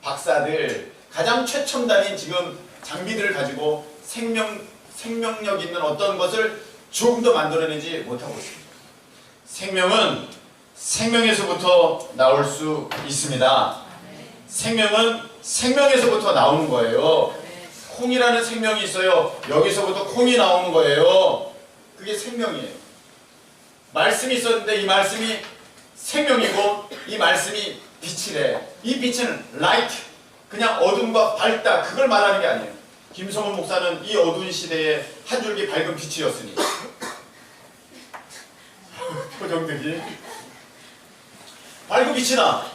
박사들 가장 최첨단인 지금 장비들을 가지고 생명력 있는 어떤 것을 조금 더 만들어내지 못하고 있습니다. 생명은 생명에서부터 나올 수 있습니다. 생명은 생명에서부터 나오는 거예요. 콩이라는 생명이 있어요. 여기서부터 콩이 나오는 거예요. 그게 생명이에요. 말씀이 있었는데 이 말씀이 생명이고 이 말씀이 빛이래. 이 빛은 라이트, 그냥 어둠과 밝다, 그걸 말하는 게 아니에요. 김성훈 목사는 이 어두운 시대에 한 줄기 밝은 빛이었으니 표정들이 밝은 빛이다.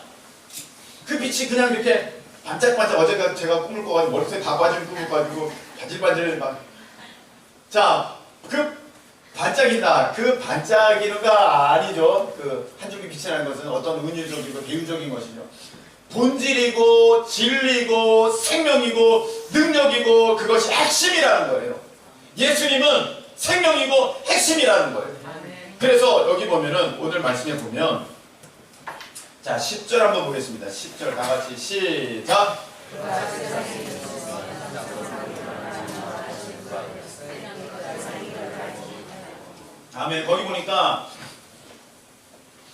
그 빛이 그냥 이렇게 반짝반짝, 어제가 제가 꿈을 꿔가지고 머리속에 다 빠진 꿈을 꿔가지고 반질반질 막. 자, 그 반짝인다. 그 반짝이는가 아니죠. 그 한 줄기 빛이라는 것은 어떤 은유적이고 배우적인 것이죠. 본질이고 진리고 생명이고 능력이고 그것이 핵심이라는 거예요. 예수님은 생명이고 핵심이라는 거예요. 그래서 여기 보면은 오늘 말씀에 보면 자 10절 한번 보겠습니다. 10절 다 같이 시작. 아멘. 거기 보니까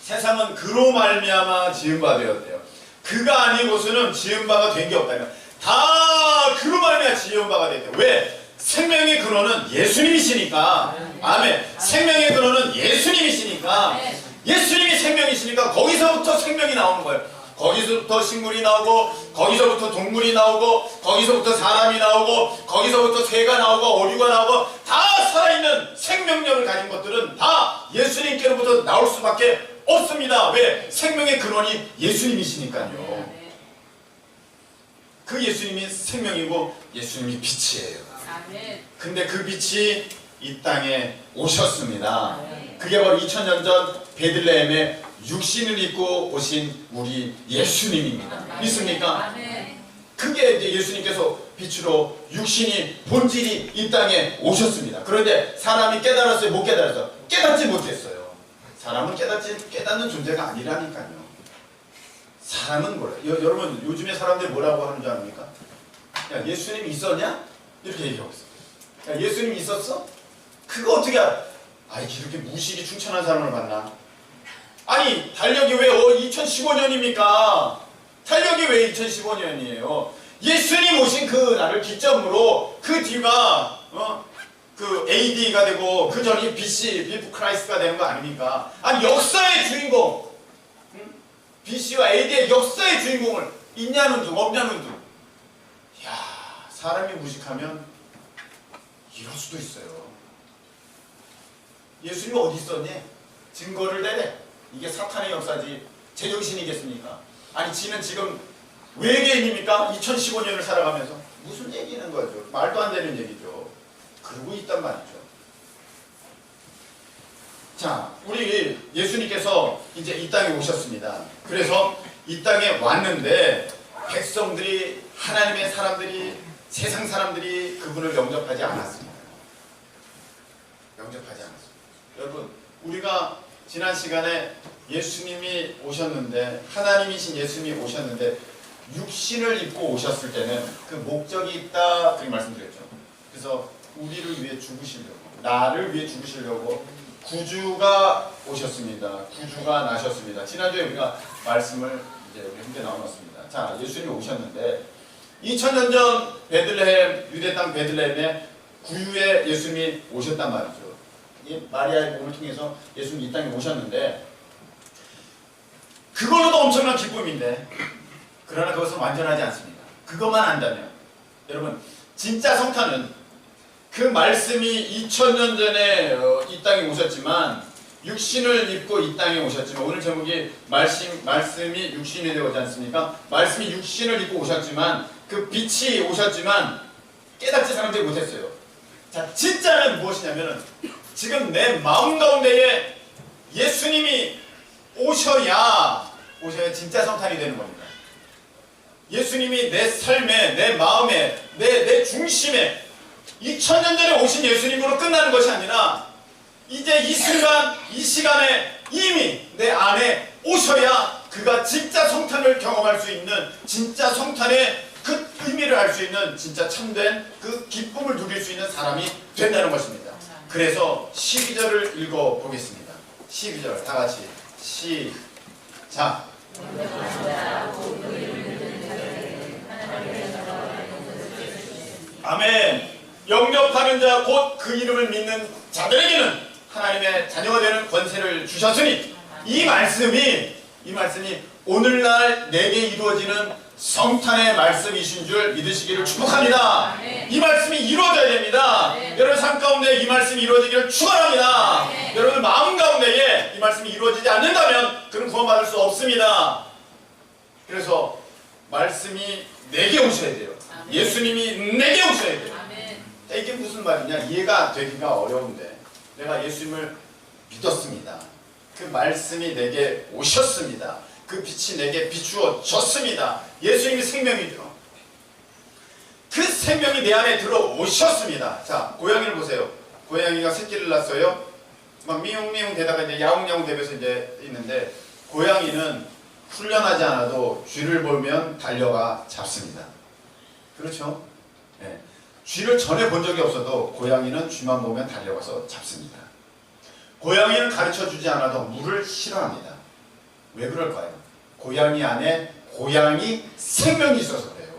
세상은 그로 말미암아 지은 바 되었대요. 그가 아니고서는 지은 바가 된 게 없다면 다 그로 말미암아 지은 바가 됐대요. 왜? 생명의 근원은 예수님이시니까. 아멘. 생명의 근원은 예수님이시니까. 예수님이 생명이시니까 거기서부터 생명이 나오는 거예요. 거기서부터 식물이 나오고, 거기서부터 동물이 나오고, 거기서부터 사람이 나오고, 거기서부터 새가 나오고, 오류가 나오고, 다 살아있는 생명력을 가진 것들은 다 예수님께로부터 나올 수밖에 없습니다. 왜? 생명의 근원이 예수님이시니까요. 그 예수님이 생명이고 예수님이 빛이에요. 근데 그 빛이 이 땅에 오셨습니다. 그게 바로 2000년 전 베들레헴에 육신을 입고 오신 우리 예수님입니다. 믿습니까? 그게 이제 예수님께서 빛으로 육신이 본질이 이 땅에 오셨습니다. 그런데 사람이 깨달았어요? 못 깨달았어요? 깨닫지 못했어요. 사람은 깨닫는 존재가 아니라니까요. 사람은 몰라요. 여러분 요즘에 사람들이 뭐라고 하는 줄 아닙니까? 야 예수님 있었냐? 이렇게 얘기하고 있어요. 야 예수님 있었어? 그거 어떻게 알아? 이렇게 무식이 충천한 사람을 만나? 아니 달력이 왜 2015년입니까? 달력이 왜 2015년이에요? 예수님 오신 그 날을 기점으로 그 뒤가 그 AD가 되고 그 전이 BC, 비프 크라이스트가 되는 거 아닙니까? 아니 역사의 주인공, BC와 AD의 역사의 주인공을 있냐는 둥 없냐는 둥. 이야, 사람이 무식하면 이럴 수도 있어요. 예수님이 어디 있었니? 증거를 내래. 이게 사탄의 역사지 제정신이겠습니까? 아니 지는 지금 외계인입니까? 2015년을 살아가면서 무슨 얘기는 거죠? 말도 안 되는 얘기죠. 그러고 있단 말이죠. 자, 우리 예수님께서 이제 이 땅에 오셨습니다. 그래서 이 땅에 왔는데 백성들이, 하나님의 사람들이, 세상 사람들이 그분을 영접하지 않았습니다. 영접하지 않았습니다. 여러분, 우리가 지난 시간에 예수님이 오셨는데, 하나님이신 예수님이 오셨는데 육신을 입고 오셨을 때는 그 목적이 있다 그렇게 말씀드렸죠. 그래서 우리를 위해 죽으시려고, 나를 위해 죽으시려고 구주가 오셨습니다. 구주가 나셨습니다. 지난주에 우리가 말씀을 이제 우리 함께 나눠봤습니다. 자, 예수님이 오셨는데 2000년 전 베들레헴, 유대 땅 베들레헴에 구유의 예수님이 오셨단 말이죠. 이 마리아의 몸을 통해서 예수님이 이 땅에 오셨는데 그걸로도 엄청난 기쁨인데 그러나 그것은 완전하지 않습니다. 그것만 안다면 여러분 진짜 성탄은 그 말씀이 2000년 전에 이 땅에 오셨지만 육신을 입고 이 땅에 오셨지만 오늘 제목이 말씀이 육신이 되어오지 않습니까? 말씀이 육신을 입고 오셨지만 그 빛이 오셨지만 깨닫지 사람들이 못했어요. 자, 진짜는 무엇이냐면 지금 내 마음 가운데에 예수님이 오셔야 진짜 성탄이 되는 겁니다. 예수님이 내 삶에, 내 마음에, 내 중심에 2000년 전에 오신 예수님으로 끝나는 것이 아니라 이제 이 순간, 이 시간에 이미 내 안에 오셔야 그가 진짜 성탄을 경험할 수 있는, 진짜 성탄의 그 의미를 알 수 있는, 진짜 참된 그 기쁨을 누릴 수 있는 사람이 된다는 것입니다. 그래서 12절을 읽어보겠습니다. 12절 다 같이 시작. 아멘. 영접하는 자 곧 그 이름을 믿는 자들에게는 하나님의 자녀가 되는 권세를 주셨으니 이 말씀이 오늘날 내게 이루어지는 성탄의 말씀이신 줄 믿으시기를 축복합니다. 이 말씀이 이루어져야 됩니다. 여러분 삶 가운데 이 말씀이 이루어지기를 축원합니다. 여러분 마음 가운데에 이 말씀이 이루어지지 않는다면 그는 구원받을 수 없습니다. 그래서 말씀이 내게 오셔야 돼요. 예수님이 내게 오셔야 돼요. 이게 무슨 말이냐? 이해가 되기가 어려운데 내가 예수님을 믿었습니다. 그 말씀이 내게 오셨습니다. 그 빛이 내게 비추어졌습니다. 예수님이 생명이죠. 그 생명이 내 안에 들어오셨습니다. 자, 고양이를 보세요. 고양이가 새끼를 낳았어요. 막 미웅미웅 대다가 이제 야옹야옹 대면서 이제 있는데 고양이는 훈련하지 않아도 쥐를 보면 달려가 잡습니다. 그렇죠? 네. 쥐를 전에 본 적이 없어도 고양이는 쥐만 보면 달려가서 잡습니다. 고양이는 가르쳐주지 않아도 물을 싫어합니다. 왜 그럴까요? 고양이 안에 고양이 생명이 있어서 그래요.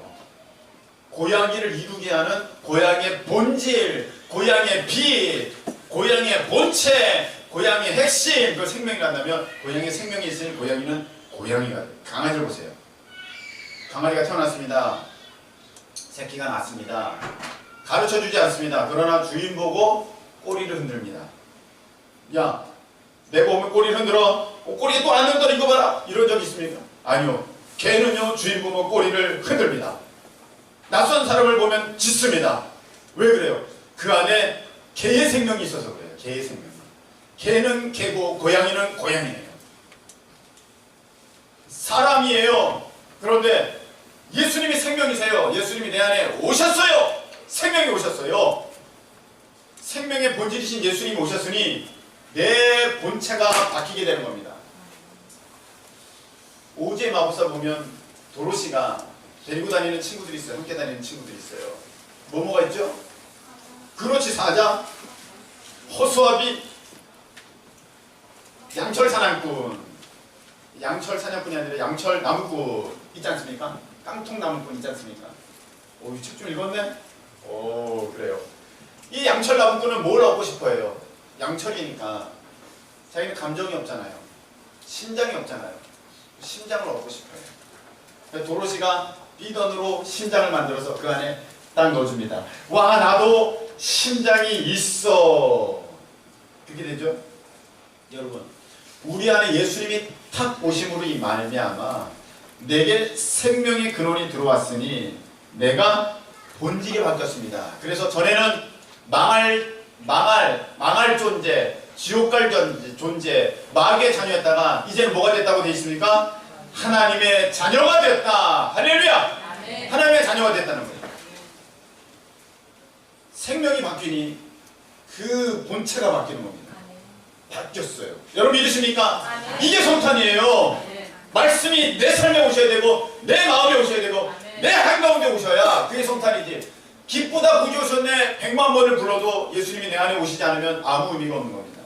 고양이를 이루게 하는 고양이의 본질, 고양이의 빛, 고양이의 본체, 고양이의 핵심, 그 생명이 난다면 고양이의 생명이 있으니 고양이는 고양이가 돼요. 강아지를 보세요. 강아지가 태어났습니다. 새끼가 낳습니다. 가르쳐주지 않습니다. 그러나 주인 보고 꼬리를 흔듭니다. 야, 내가 오면 꼬리를 흔들어. 꼬리에 또 안 흔들어 이거 봐라. 이런 적 있습니까? 아니요. 개는요 주인 보면 꼬리를 흔듭니다. 낯선 사람을 보면 짖습니다. 왜 그래요? 그 안에 개의 생명이 있어서 그래요. 개의 생명. 개는 개고 고양이는 고양이에요. 사람이에요. 그런데 예수님이 생명이세요. 예수님이 내 안에 오셨어요. 생명이 오셨어요. 생명의 본질이신 예수님이 오셨으니 내 본체가 바뀌게 되는 겁니다. 오즈의 마법사 보면 도로시가 데리고 다니는 친구들이 있어요. 함께 다니는 친구들이 있어요. 뭐가 있죠? 그렇지, 사자, 허수아비, 양철 사냥꾼. 양철 사냥꾼이 아니라 양철 나무꾼 있지 않습니까? 깡통 나무꾼 있지 않습니까? 오, 이 책 좀 읽었네? 오, 그래요. 이 양철 나무꾼은 뭘 얻고 싶어해요? 양철이니까 자기는 감정이 없잖아요. 심장이 없잖아요. 심장을 얻고 싶어요. 도로시가 비던으로 심장을 만들어서 그 안에 딱 넣어줍니다. 와, 나도 심장이 있어. 그렇게 되죠? 여러분, 우리 안에 예수님이 탁 오심으로 이 말미암아 내게 생명의 근원이 들어왔으니 내가 본질이 바뀌었습니다. 그래서 전에는 망할 존재, 지옥 갈 존재, 마귀의 자녀였다가 이제는 뭐가 됐다고 되어 있습니까? 하나님의 자녀가 되었다. 할렐루야! 아멘. 하나님의 자녀가 됐다는 거예요. 생명이 바뀌니 그 본체가 바뀌는 겁니다. 아멘. 바뀌었어요. 여러분 믿으십니까? 아멘. 이게 성탄이에요. 아멘. 말씀이 내 삶에 오셔야 되고 내 마음에 오셔야 되고 아멘. 내 한가운데 오셔야 그게 성탄이지. 기쁘다 구주 오셨네 100만 번을 불러도 예수님이 내 안에 오시지 않으면 아무 의미가 없는 겁니다.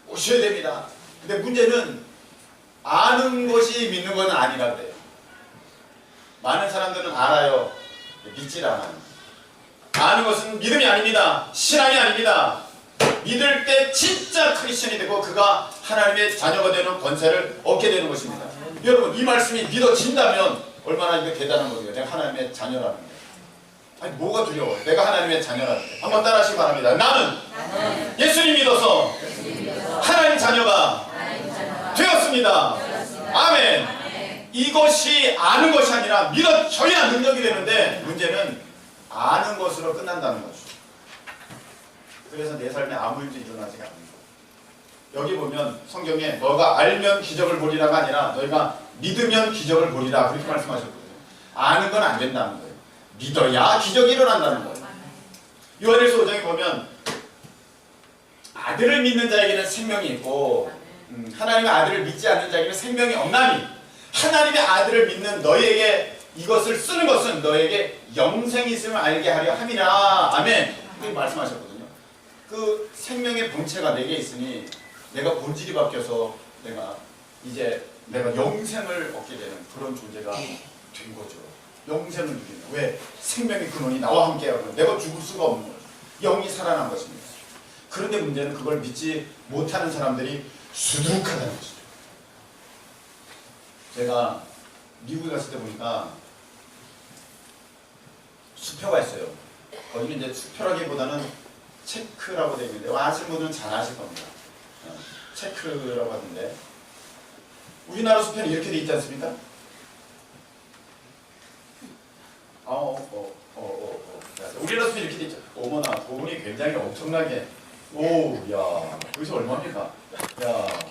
오셔야 됩니다. 근데 문제는 아는 것이 믿는 건 아니라 그래요. 많은 사람들은 알아요. 믿질 않아요. 아는 것은 믿음이 아닙니다. 신앙이 아닙니다. 믿을 때 진짜 크리스천이 되고 그가 하나님의 자녀가 되는 권세를 얻게 되는 것입니다. 여러분 이 말씀이 믿어진다면 얼마나 이게 대단한 거예요. 내가 하나님의 자녀라는 게. 아니 뭐가 두려워요. 내가 하나님의 자녀라는 게. 한번 따라하시기 바랍니다. 나는 예수님 믿어서 하나님 자녀가 되었습니다. 아멘. 이것이 아는 것이 아니라 믿어져야 능력이 되는데 문제는 아는 것으로 끝난다는 거죠. 그래서 내 삶에 아무 일도 일어나지 않는 거예요. 여기 보면 성경에 너가 알면 기적을 보리라가 아니라 너희가 믿으면 기적을 보리라 그렇게 말씀하셨거든요. 아는 건 안 된다는 거예요. 믿어야 기적이 일어난다는 거예요. 요한일서 5장에 보면 아들을 믿는 자에게는 생명이 있고 하나님의 아들을 믿지 않는 자에게는 생명이 없나니 하나님의 아들을 믿는 너희에게 이것을 쓰는 것은 너에게 영생이 있음을 알게 하려 함이라. 아멘. 그렇게 말씀하셨거든요. 그 생명의 본체가 내게 있으니 내가 본질이 바뀌어서 내가 영생을 얻게 되는 그런 존재가 된 거죠. 영생을 누리는. 왜? 생명의 근원이 나와 함께하고 내가 죽을 수가 없는 거죠. 영이 살아난 것입니다. 그런데 문제는 그걸 믿지 못하는 사람들이 수두룩하다는 것이죠. 제가 미국에 갔을 때 보니까 수표가 있어요. 거기는 이제 수표라기보다는 체크라고 되어 있는데 아시는 분들은 잘 아실 겁니다. 체크라고 하는데 우리나라 수표는 이렇게 돼 있지 않습니까? 우리나라 수표 이렇게 돼 있죠. 어머나 돈이 굉장히 엄청나게 야 여기서 얼마입니까? 야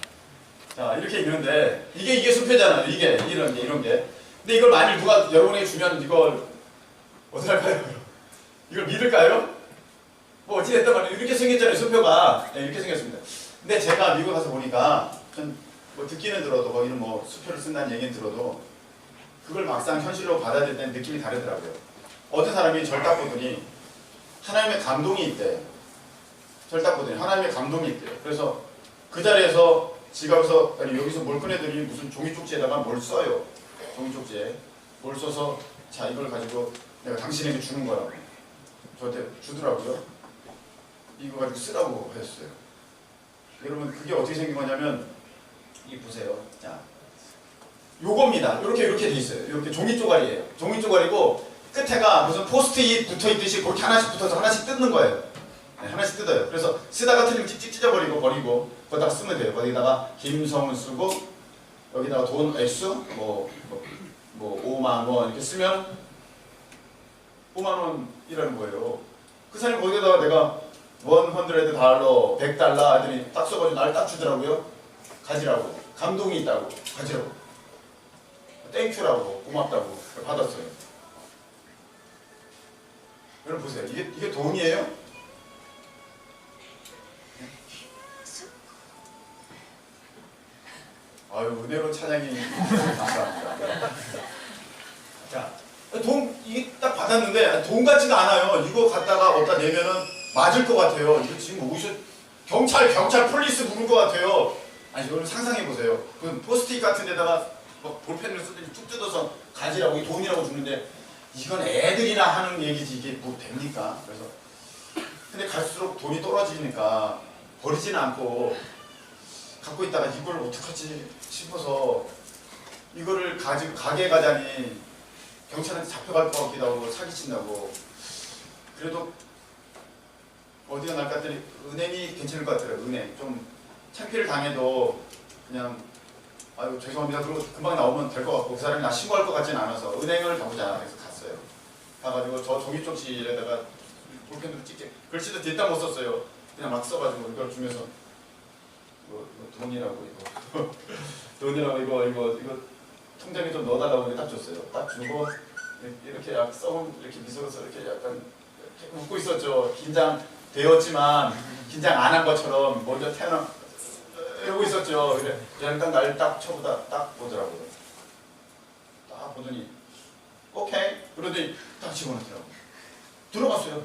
자 이렇게 있는데 이게 수표잖아요. 이게 이런 게. 근데 이걸 만일 누가 여러분에게 주면 이걸 어떻게 할까요? 이걸 믿을까요? 뭐 어찌됐든 간에 이렇게 생겼잖아요. 수표가 이렇게 생겼습니다. 근데 제가 미국 가서 보니까 전 뭐 듣기는 들어도 거기는 뭐 수표를 쓴다는 얘기는 들어도 그걸 막상 현실로 받아들일 때는 느낌이 다르더라고요. 어떤 사람이 절 딱 보더니 하나님의 감동이 있대. 절 딱 보더니 하나님의 감동이 있대요. 그래서 그 자리에서 지갑에서 여기서 뭘 꺼내더니 무슨 종이 쪽지에다가 뭘 써요. 종이 쪽지에 뭘 써서 자 이걸 가지고 내가 당신에게 주는 거라고 저한테 주더라고요. 이거 가지고 쓰라고 했어요. 여러분 그게 어떻게 생긴 거냐면 이 보세요. 자 요겁니다. 이렇게 돼 있어요. 이렇게 종이 쪼가리예요. 종이 쪼가리고 끝에가 무슨 포스트잇 붙어 있듯이 그렇게 하나씩 붙어서 하나씩 뜯는 거예요. 네, 하나씩 뜯어요. 그래서 쓰다가 틀리면 찍찍 찢어버리고 거기다가 쓰면 돼요. 거기다가 김성훈 쓰고 여기다가 돈 액수 뭐 5만 원 이렇게 쓰면 5만 원이라는 거예요. 그 사람이 거기다가 내가 $100, $100 하더니 딱 써가지고 날 딱 주더라고요. 가지라고. 감동이 있다고. 가지라고. 땡큐라고. 고맙다고. 받았어요. 여러분 보세요. 이게 돈이에요? 아유 은혜로운 찬양이 감사합니다. 자, 이게 딱 받았는데 돈 같지가 않아요. 이거 갖다가 어디다 내면은 맞을 것 같아요. 이거 지금 어디서 경찰 폴리스 부를 것 같아요. 아니 이거는 상상해 보세요. 그 포스트잇 같은 데다가 막 볼펜을 쓰더니 쭉 뜯어서 가지라고 이 돈이라고 주는데 이건 애들이나 하는 얘기지 이게 뭐 됩니까? 그래서 근데 갈수록 돈이 떨어지니까 버리지는 않고 갖고 있다가 이걸 어떡하지 싶어서 이거를 가지고 가게에 가자니 경찰한테 잡혀갈 것 같기도 하고 사기친다고. 그래도 어디가 날까 했더니 은행이 괜찮을 것 같더라고요. 은행 좀 창피를 당해도 그냥 아유 죄송합니다 그러고 금방 나오면 될 것 같고 그 사람이 나 신고할 것 같지는 않아서 은행을 가보자 해서 갔어요. 가가지고 저 종이 쪽지에다가 볼펜으로 찍지 글씨도 뒷다 못 썼어요. 그냥 막 써가지고 이걸 주면서 이거 돈이라고 이거 돈이라고 이거 통장에 좀 넣어달라고 딱 줬어요. 딱 주고 이렇게 썩은 이렇게 미소로서 이렇게 약간 이렇게 웃고 있었죠. 긴장되었지만 긴장 안 한 것처럼 먼저 이러고 있었죠. 그래 그냥 날 딱 쳐보다 딱 보더라고요. 딱 보더니 오케이 그러더니 딱 집어넣더라고요. 들어갔어요.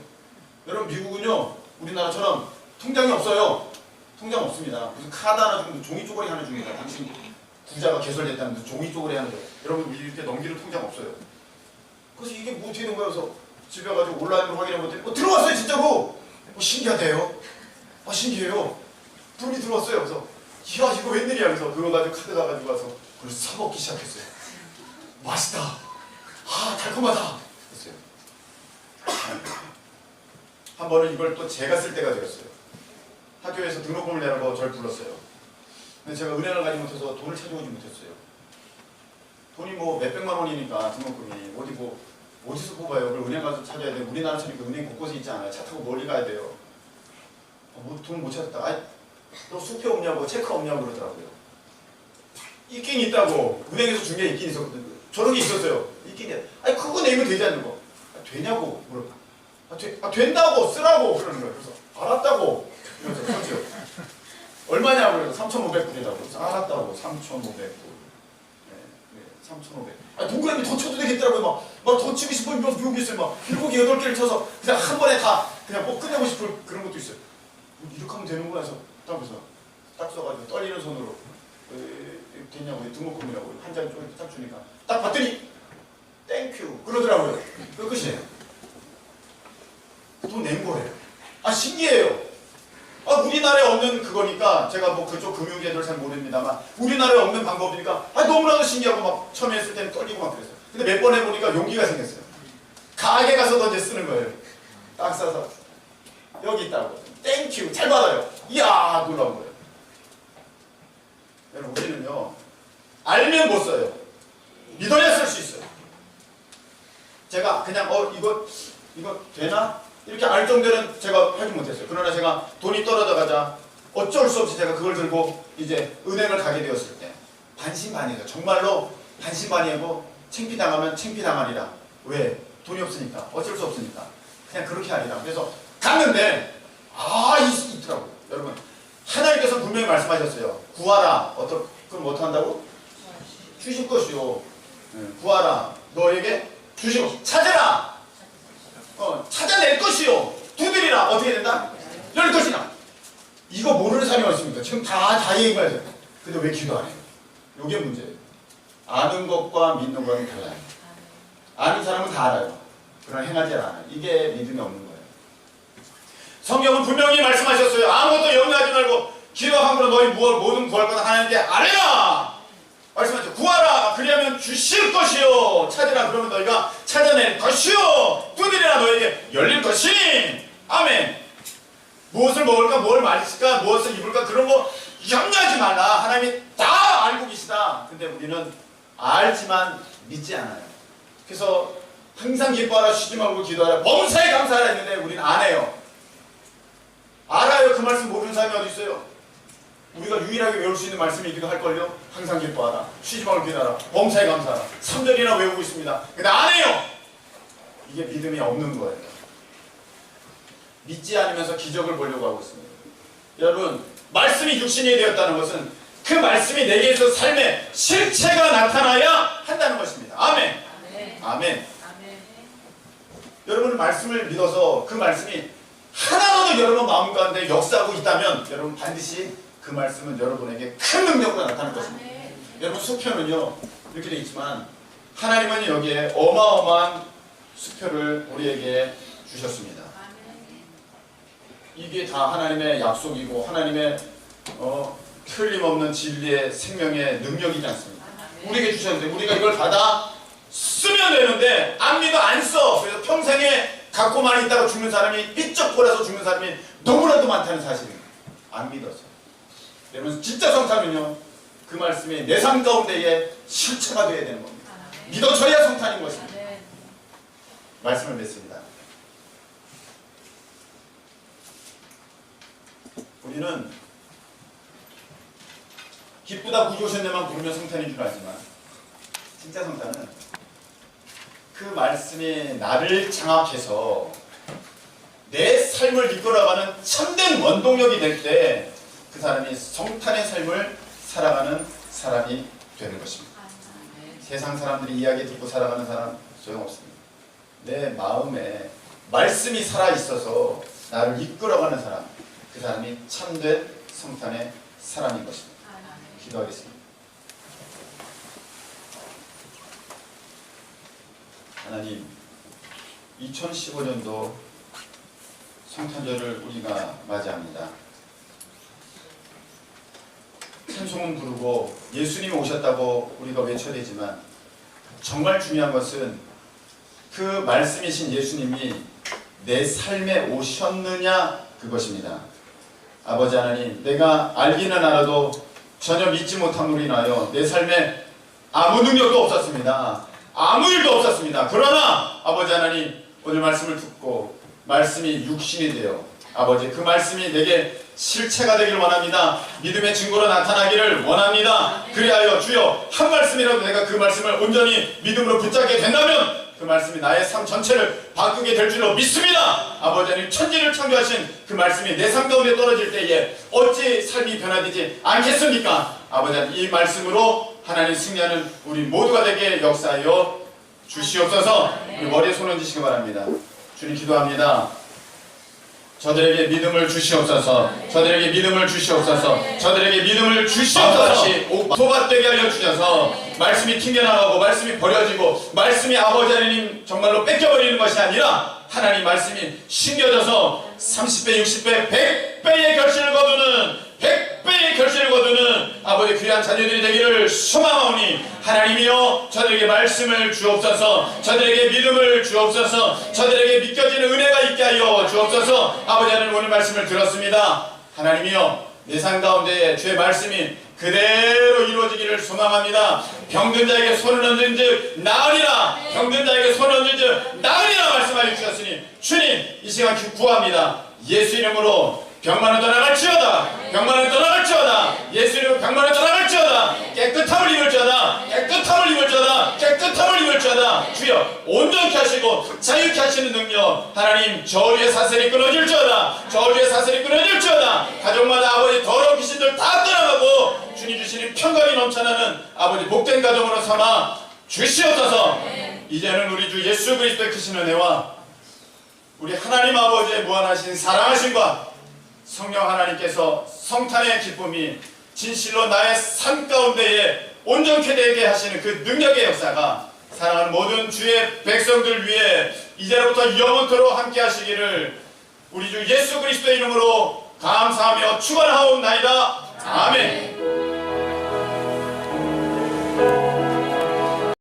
여러분 미국은요 우리나라처럼 통장이 없어요. 통장 없습니다. 무슨 카드 하나 주면 종이 쪼가리 하나 줍니다. 당신 구자가 개설됐다는 종이 쪼가리 하나 줘요. 여러분 이렇게 넘기는 통장 없어요. 그래서 이게 뭐 어떻게 된 거야? 그래서 집에 가지고 온라인으로 확인해봤더니 들어왔어요 진짜로. 신기하대요. 신기해요. 돈이 들어왔어요. 그래서 야 이거 웬일이야. 그래서 그거 가지고 카드 가지고 와서 그걸 사먹기 시작했어요. 맛있다. 달콤하다. 했어요. 한 번은 이걸 또 제가 쓸 때가 되었어요. 학교에서 등록금을 내라고 저를 불렀어요. 근데 제가 은행을 가지 못해서 돈을 찾아오지 못했어요. 돈이 뭐 몇백만 원이니까 등록금이 어디서 뽑아요? 그걸 은행 가서 찾아야 돼요. 우리나라 차니까 은행 곳곳에 있지 않아요. 차 타고 멀리 가야 돼요. 돈 못 찾았다. 너 수표 없냐고 체크 없냐고 그러더라고요. 있긴 있다고. 은행에서 준 게 있긴 있었거든요. 저런 게 있었어요. 있긴 해. 그거 내면 되지 않는 거. 되냐고 물어봐. 된다고 쓰라고 그러는 거예요. 그래서 알았다고. 그래서 그렇죠. 얼마냐고 그래서 3,500불이라고. 그래서 알았다고. 3,500불. 3,500. 동그라미 더 쳐도 되겠더라고요. 막 더 치고 싶으면 묘기 있어요. 막 7개, 8개를 쳐서 그냥 한 번에 다 그냥 꼭 끝내고 싶은 그런 것도 있어요. 이렇게 하면 되는구나 해서 딱 써가지고 떨리는 손으로 됐냐고 등록금이라고 한 장 쪼개 딱 주니까 딱 봤더니 땡큐 그러더라고요. 그 끝이에요. 돈 낸 거예요. 신기해요. 우리나라에 없는 그거니까 제가 뭐 그쪽 금융계도를 잘 모릅니다만 우리나라에 없는 방법이니까 너무나도 신기하고 막 처음에 했을 때는 떨리고 막 그랬어요. 근데 몇 번 해보니까 용기가 생겼어요. 가게 가서도 이제 쓰는 거예요. 딱 싸서 여기 있다고 땡큐 잘 받아요. 이야 놀라운 거예요. 여러분 우리는요 알면 못 써요. 믿어야 쓸 수 있어요. 제가 그냥 이거 되나? 이렇게 알 정도는 제가 하지 못했어요. 그러나 제가 돈이 떨어져 가자 어쩔 수 없이 제가 그걸 들고 이제 은행을 가게 되었을 때 반신반의해요. 정말로 반신반의하고 창피당하면 창피당하리라. 왜? 돈이 없으니까. 어쩔 수 없으니까. 그냥 그렇게 하리라. 그래서 갔는데 있더라고요. 여러분 하나님께서 분명히 말씀하셨어요. 구하라. 그럼 어떻게 한다고? 주실 것이요. 구하라. 너에게 주시고 찾으라. 찾아낼 것이요. 두드리라. 어떻게 된다? 열 것이나. 이거 모르는 사람이 어딨습니까? 지금 다 얘기해요. 근데 왜 기도 안 해요? 이게 문제예요. 아는 것과 믿는 것은 달라요. 아는 사람은 다 알아요. 그러나 행하지 않아요. 이게 믿음이 없는 거예요. 성경은 분명히 말씀하셨어요. 아무것도 염려하지 말고 기도함으로 너희 모든 구할 것 하나님께 아뢰라. 말씀하셨죠. 구하라. 그리하면 주실 것이요. 찾으라. 그러면 너희가 찾아낼 것이요. 두드리라. 너에게 열릴 것이니. 아멘. 무엇을 먹을까, 뭘 마실까, 무엇을 입을까 그런 거 염려하지 말라. 하나님이 다 알고 계시다. 근데 우리는 알지만 믿지 않아요. 그래서 항상 기뻐하라, 쉬지 말고 기도하라, 범사에 감사하라 했는데 우리는 안 해요. 알아요. 그 말씀 모르는 사람이 어디 있어요? 우리가 유일하게 외울 수 있는 말씀이기도 할걸요. 항상 기뻐하라, 쉬지 말고 기도하라, 범사에 감사하라 3절이나 외우고 있습니다. 근데 안 해요. 이게 믿음이 없는 거예요. 믿지 않으면서 기적을 보려고 하고 있습니다. 여러분 말씀이 육신이 되었다는 것은 그 말씀이 내게서 삶의 실체가 나타나야 한다는 것입니다. 아멘. 아멘. 아멘. 아멘. 여러분 말씀을 믿어서 그 말씀이 하나라도 여러분 마음 가운데 역사하고 있다면 여러분 반드시 그 말씀은 여러분에게 큰 능력으로 나타날 것입니다. 여러분 수표는요 이렇게 되어 있지만 하나님은 여기에 어마어마한 수표를 우리에게 주셨습니다. 이게 다 하나님의 약속이고 하나님의 틀림없는 진리의 생명의 능력이지 않습니까? 우리에게 주셨는데 우리가 이걸 받아 쓰면 되는데 안 믿어 안 써. 그래서 평생에 갖고만 있다가 죽는 사람이 삐쩍 골아서 죽는 사람이 너무나도 많다는 사실입니다. 안 믿어서. 여러분 진짜 성탄은요 그 말씀이 내 삶 가운데에 실체가 되어야 되는 겁니다. 믿어져야 성탄인 것입니다. 말씀을 맺습니다. 우리는 기쁘다 구주오셨네만 부르면 성탄인 줄 알지만 진짜 성탄은 그 말씀이 나를 장악해서 내 삶을 이끌어가는 참된 원동력이 될 때 그 사람이 성탄의 삶을 살아가는 사람이 되는 것입니다. 세상 사람들이 이야기 듣고 살아가는 사람 소용없습니다. 내 마음에 말씀이 살아있어서 나를 이끌어가는 사람, 그 사람이 참된 성탄의 사람인 것입니다. 기도하겠습니다. 하나님, 2015년도 성탄절을 우리가 맞이합니다. 찬송은 부르고 예수님이 오셨다고 우리가 외쳐대지만 정말 중요한 것은 그 말씀이신 예수님이 내 삶에 오셨느냐 그것입니다. 아버지 하나님, 내가 알기는 알아도 전혀 믿지 못함으로 인하여 내 삶에 아무 능력도 없었습니다. 아무 일도 없었습니다. 그러나 아버지 하나님, 오늘 말씀을 듣고 말씀이 육신이 되어 아버지 그 말씀이 내게 실체가 되길 원합니다. 믿음의 증거로 나타나기를 원합니다. 그리하여 주여 한 말씀이라도 내가 그 말씀을 온전히 믿음으로 붙잡게 된다면 그 말씀이 나의 삶 전체를 바꾸게 될 줄로 믿습니다. 아버지 하나님, 천지를 창조하신 그 말씀이 내 삶 가운데 떨어질 때에 어찌 삶이 변화되지 않겠습니까? 아버지 하나님, 이 말씀으로 하나님 승리하는 우리 모두가 되게 역사하여 주시옵소서. 우리 머리에 손 얹으시기 바랍니다. 주님 기도합니다. 저들에게 믿음을 주시옵소서. 저들에게 믿음을 주시옵소서. 저들에게 믿음을 주시옵소서. 소밭되게 하여 주셔서 말씀이 튕겨나가고 말씀이 버려지고 말씀이 아버지 하나님 정말로 뺏겨버리는 것이 아니라 하나님 말씀이 심겨져서 30배, 60배, 100배의 결실을 거두는 100배의 결실을 거두는 아버지 귀한 자녀들이 되기를 소망하오니 하나님이여 저들에게 말씀을 주옵소서. 저들에게 믿음을 주옵소서. 저들에게 믿겨지는 은혜가 있게 하여 주옵소서. 아버지 하나님, 오늘 말씀을 들었습니다. 하나님이여 내 삶 가운데 주의 말씀이 그대로 이루어지기를 소망합니다. 병든 자에게 손을 얹은 즉 나으리라. 병든 자에게 손을 얹은 즉 나으리라 말씀하여 주셨으니 주님 이 시간 구합니다. 예수 이름으로 병만은 떠나갈지어다. 병만은 떠나갈지어다. 예수 이름으로 병만은 떠나갈지어다. 깨끗함을 입을지어다. 깨끗함을 입을지어다. 깨끗함을 입을지어다. 주여 온전케 하시고 자유케 하시는 능력 하나님, 저주의 사슬이 끊어질지어다. 저주의 사슬이 끊어질지어다. 가족마다 아버지 더러운 귀신들 다 떠나가고 주님 주시는 평강이 넘쳐나는 아버지 복된 가정으로 삼아 주시옵소서. 이제는 우리 주 예수 그리스도의 크신 은혜와 우리 하나님 아버지의 무한하신 사랑하심과 성령 하나님께서 성탄의 기쁨이 진실로 나의 삶 가운데에 온전케 되게 하시는 그 능력의 역사가 사랑하는 모든 주의 백성들 위해 이제로부터 영원토록 함께 하시기를 우리 주 예수 그리스도의 이름으로 감사하며 축원하옵나이다. 아멘.